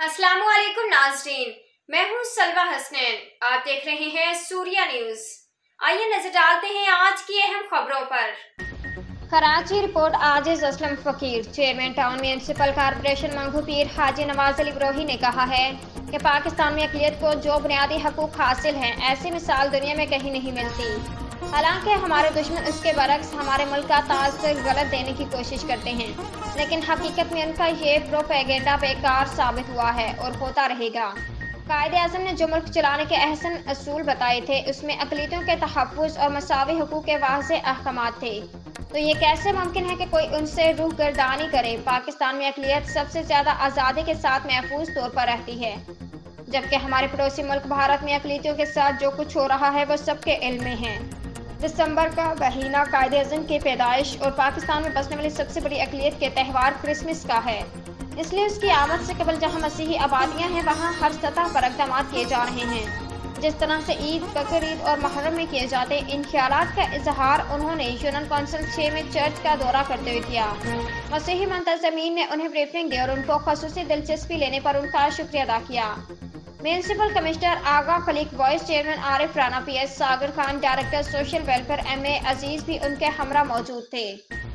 अस्सलाम वालेकुम नाज़रीन, मैं हूँ सलवा हसनैन। आप देख रहे हैं सूर्या न्यूज़। आइए नजर डालते हैं आज की अहम खबरों पर। कराची रिपोर्ट। आजिज असलम फकीर, chairman town municipal corporation Mangu पीर हाजी नवाज अली ब्रोही ने कहा है कि पाकिस्तान में अक़लियत को जो बुनियादी हकूक़ हासिल हैं, ऐसी मिसाल दुनिया में कहीं नहीं मिलती। हालांकि हमारे दुश्मन उसके बरक्स हमारे मुल्क का ताज से गलत देने की कोशिश करते हैं, लेकिन हकीकत में उनका ये प्रोपेगेंडा बेकार साबित हुआ है और होता रहेगा। कायदे आज़म ने जो मुल्क चलाने के अहसन असूल बताए थे, उसमें अक़लियतों के तहफ़्फ़ुज़ और मसावी हुकूक़ के वाज़े अहकामात थे। तो ये कैसे मुमकिन है कि कोई उनसे रूहगर्दानी करे? पाकिस्तान में अक़लियत सबसे ज़्यादा आज़ादी के साथ महफूज तौर पर रहती है, जबकि हमारे पड़ोसी मुल्क भारत में अक़लियतों के साथ जो कुछ हो रहा है वो सबके इल्म में है। दिसंबर का महीना कायदे आज़म की पैदाइश और पाकिस्तान में बसने वाली सबसे बड़ी अक़लियत के त्यौहार क्रिसमस का है, इसलिए उसकी आमद से कबल जहाँ मसीही आबादियाँ हैं, वहाँ हर सतह पर इक़दामात किए जा रहे हैं। जिस तरह से ईद, बकर ईद और मुहर्रम में किए जाते इन ख्यालात का इजहार उन्होंने यूनियन काउंसिल 6 में चर्च का दौरा करते हुए किया। मसीही मुंतज़मीन ने उन्हें ब्रीफिंग दी और उनको ख़ुसूसी दिलचस्पी लेने पर उनका शुक्रिया अदा किया। Municipal commissioner Agha Khaliq, vice chairman Arif Rana, PS Sagar Khan, director social welfare MA Aziz भी उनके हमरा मौजूद थे।